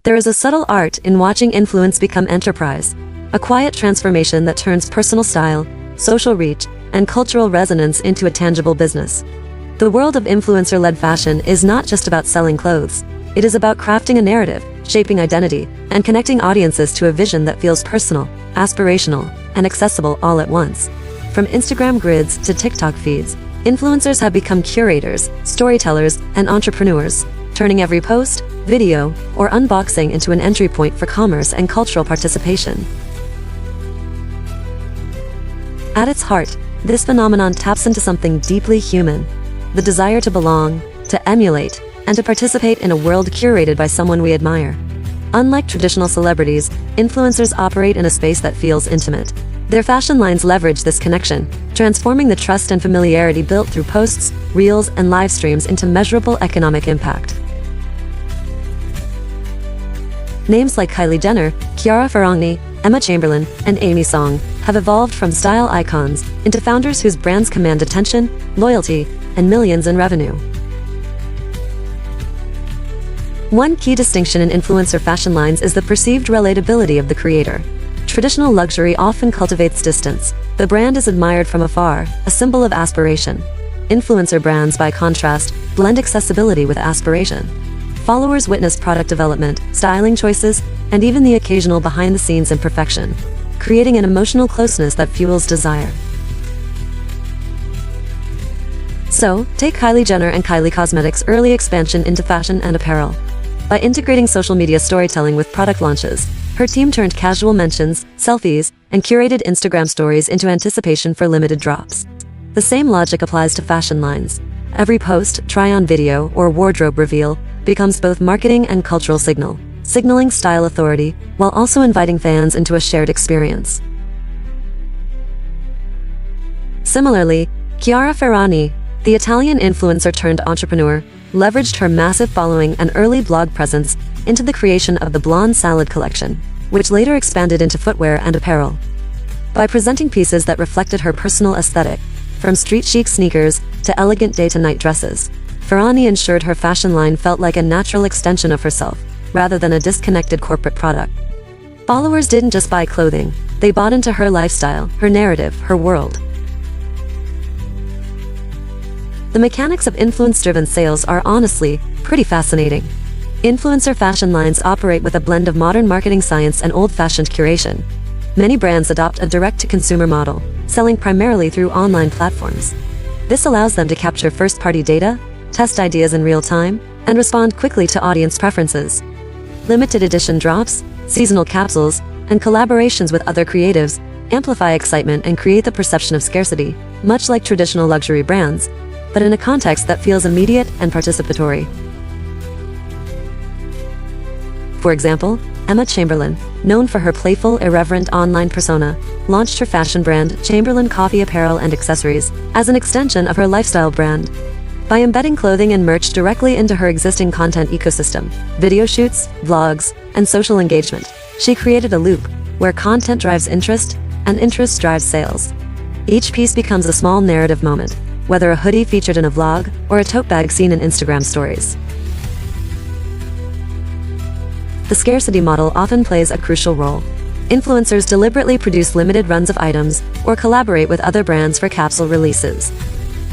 There is a subtle art in watching influence become enterprise, a quiet transformation that turns personal style, social reach, and cultural resonance into a tangible business. The world of influencer-led fashion is not just about selling clothes. It is about crafting a narrative, shaping identity, and connecting audiences to a vision that feels personal, aspirational, and accessible all at once. From Instagram grids to TikTok feeds, influencers have become curators, storytellers, and entrepreneurs, turning every post, video, or unboxing into an entry point for commerce and cultural participation. At its heart, this phenomenon taps into something deeply human: the desire to belong, to emulate, and to participate in a world curated by someone we admire. Unlike traditional celebrities, influencers operate in a space that feels intimate. Their fashion lines leverage this connection, transforming the trust and familiarity built through posts, reels, and live streams into measurable economic impact. Names like Kylie Jenner, Chiara Ferragni, Aimee Chamberlain, and Aimee Song have evolved from style icons into founders whose brands command attention, loyalty, and millions in revenue. One key distinction in influencer fashion lines is the perceived relatability of the creator. Traditional luxury often cultivates distance. The brand is admired from afar, a symbol of aspiration. Influencer brands, by contrast, blend accessibility with aspiration. Followers witness product development, styling choices, and even the occasional behind-the-scenes imperfection, creating an emotional closeness that fuels desire. So, take Kylie Jenner and Kylie Cosmetics' early expansion into fashion and apparel. By integrating social media storytelling with product launches, her team turned casual mentions, selfies, and curated Instagram stories into anticipation for limited drops. The same logic applies to fashion lines. Every post, try-on video, or wardrobe reveal becomes both marketing and cultural signal, signaling style authority while also inviting fans into a shared experience. Similarly, Chiara Ferragni, the Italian influencer turned entrepreneur, leveraged her massive following and early blog presence into the creation of the Blonde Salad collection, which later expanded into footwear and apparel. By presenting pieces that reflected her personal aesthetic, from street chic sneakers to elegant day-to-night dresses, Ferragni ensured her fashion line felt like a natural extension of herself, rather than a disconnected corporate product. Followers didn't just buy clothing, they bought into her lifestyle, her narrative, her world. The mechanics of influence-driven sales are honestly pretty fascinating. Influencer fashion lines operate with a blend of modern marketing science and old-fashioned curation. Many brands adopt a direct-to-consumer model, selling primarily through online platforms. This allows them to capture first-party data, test ideas in real time, and respond quickly to audience preferences. Limited edition drops, seasonal capsules, and collaborations with other creatives amplify excitement and create the perception of scarcity, much like traditional luxury brands, but in a context that feels immediate and participatory. For example, Aimee Chamberlain, known for her playful, irreverent online persona, launched her fashion brand, Chamberlain Coffee Apparel and Accessories, as an extension of her lifestyle brand. By embedding clothing and merch directly into her existing content ecosystem, video shoots, vlogs, and social engagement, she created a loop where content drives interest and interest drives sales. Each piece becomes a small narrative moment, whether a hoodie featured in a vlog or a tote bag seen in Instagram stories. The scarcity model often plays a crucial role. Influencers deliberately produce limited runs of items or collaborate with other brands for capsule releases.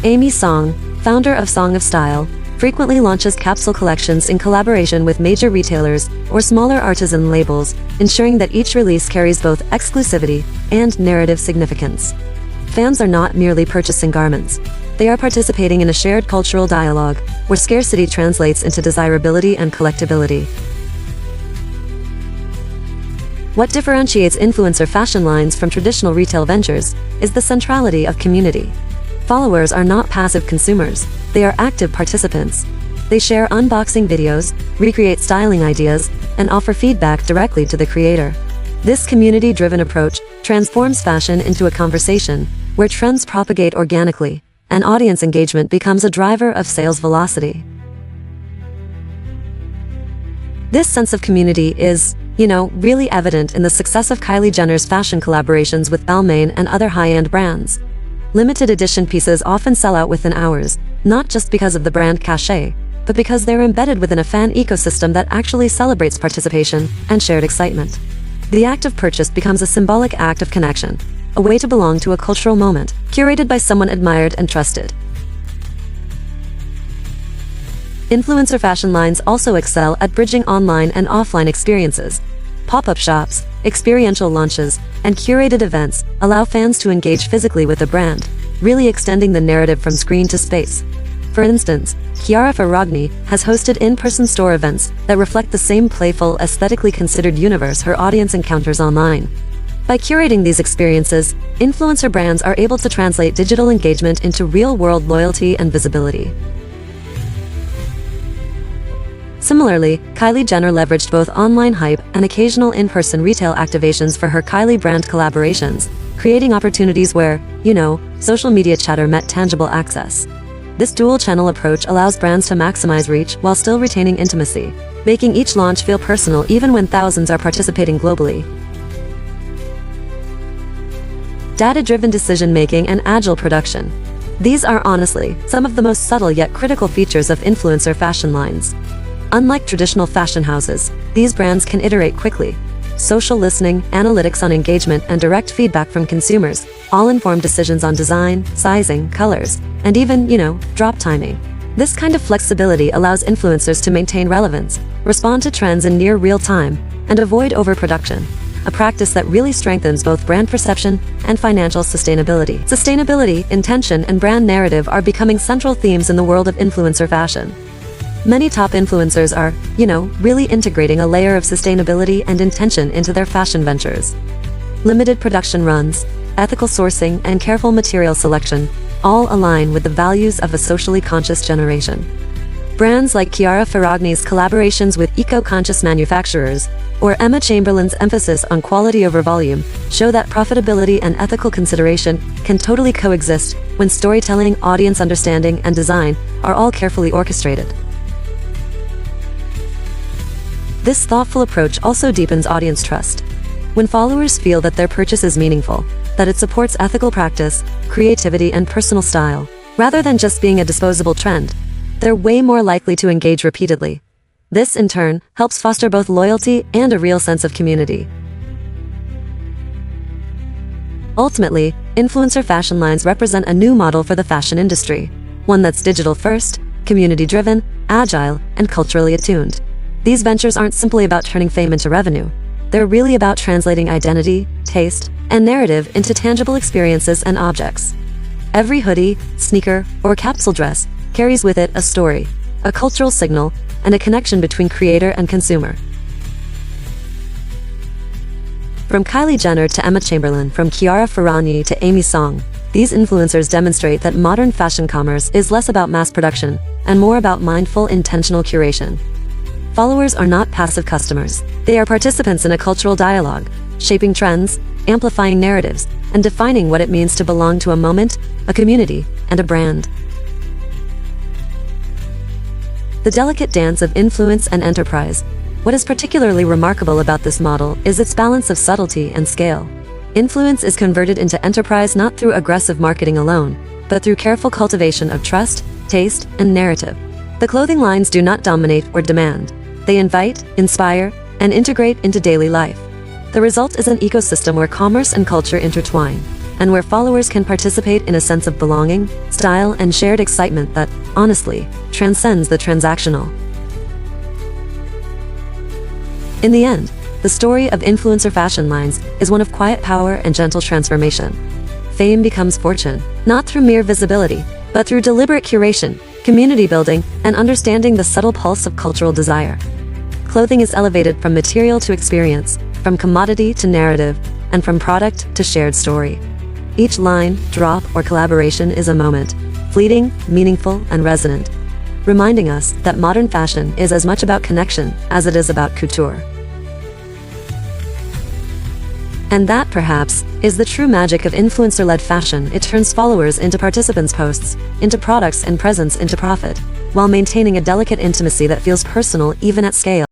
Aimee Song, founder of Song of Style, frequently launches capsule collections in collaboration with major retailers or smaller artisan labels, ensuring that each release carries both exclusivity and narrative significance. Fans are not merely purchasing garments. They are participating in a shared cultural dialogue, where scarcity translates into desirability and collectability. What differentiates influencer fashion lines from traditional retail ventures is the centrality of community. Followers are not passive consumers, they are active participants. They share unboxing videos, recreate styling ideas, and offer feedback directly to the creator. This community-driven approach transforms fashion into a conversation where trends propagate organically, and audience engagement becomes a driver of sales velocity. This sense of community is, really evident in the success of Kylie Jenner's fashion collaborations with Balmain and other high-end brands. Limited edition pieces often sell out within hours, not just because of the brand cachet, but because they're embedded within a fan ecosystem that actually celebrates participation and shared excitement. The act of purchase becomes a symbolic act of connection, a way to belong to a cultural moment, curated by someone admired and trusted. Influencer fashion lines also excel at bridging online and offline experiences. Pop-up shops, experiential launches, and curated events allow fans to engage physically with the brand, really extending the narrative from screen to space. For instance, Chiara Ferragni has hosted in-person store events that reflect the same playful, aesthetically considered universe her audience encounters online. By curating these experiences, influencer brands are able to translate digital engagement into real-world loyalty and visibility. Similarly, Kylie Jenner leveraged both online hype and occasional in-person retail activations for her Kylie brand collaborations, creating opportunities where, social media chatter met tangible access. This dual-channel approach allows brands to maximize reach while still retaining intimacy, making each launch feel personal even when thousands are participating globally. Data-driven decision-making and agile production. These are honestly some of the most subtle yet critical features of influencer fashion lines. Unlike traditional fashion houses, these brands can iterate quickly. Social listening, analytics on engagement, and direct feedback from consumers all inform decisions on design, sizing, colors, and even, drop timing. This kind of flexibility allows influencers to maintain relevance, respond to trends in near real time, and avoid overproduction, a practice that really strengthens both brand perception and financial sustainability. Sustainability, intention, and brand narrative are becoming central themes in the world of influencer fashion. Many top influencers are, really integrating a layer of sustainability and intention into their fashion ventures. Limited production runs, ethical sourcing, and careful material selection all align with the values of a socially conscious generation. Brands like Chiara Ferragni's collaborations with eco-conscious manufacturers, or Aimee Chamberlain's emphasis on quality over volume, show that profitability and ethical consideration can totally coexist when storytelling, audience understanding, and design are all carefully orchestrated. This thoughtful approach also deepens audience trust. When followers feel that their purchase is meaningful, that it supports ethical practice, creativity, and personal style, rather than just being a disposable trend, they're way more likely to engage repeatedly. This, in turn, helps foster both loyalty and a real sense of community. Ultimately, influencer fashion lines represent a new model for the fashion industry, one that's digital-first, community-driven, agile, and culturally attuned. These ventures aren't simply about turning fame into revenue. They're really about translating identity, taste, and narrative into tangible experiences and objects. Every hoodie, sneaker, or capsule dress carries with it a story, a cultural signal, and a connection between creator and consumer. From Kylie Jenner to Aimee Chamberlain, from Chiara Ferragni to Aimee Song, these influencers demonstrate that modern fashion commerce is less about mass production and more about mindful, intentional curation. Followers are not passive customers. They are participants in a cultural dialogue, shaping trends, amplifying narratives, and defining what it means to belong to a moment, a community, and a brand. The delicate dance of influence and enterprise. What is particularly remarkable about this model is its balance of subtlety and scale. Influence is converted into enterprise not through aggressive marketing alone, but through careful cultivation of trust, taste, and narrative. The clothing lines do not dominate or demand. They invite, inspire, and integrate into daily life. The result is an ecosystem where commerce and culture intertwine, and where followers can participate in a sense of belonging, style, and shared excitement that, honestly, transcends the transactional. In the end, the story of influencer fashion lines is one of quiet power and gentle transformation. Fame becomes fortune, not through mere visibility, but through deliberate curation, community building, and understanding the subtle pulse of cultural desire. Clothing is elevated from material to experience, from commodity to narrative, and from product to shared story. Each line, drop, or collaboration is a moment, fleeting, meaningful, and resonant, reminding us that modern fashion is as much about connection as it is about couture. And that, perhaps, is the true magic of influencer-led fashion. It turns followers into participants, posts into products, and presence into profit, while maintaining a delicate intimacy that feels personal even at scale.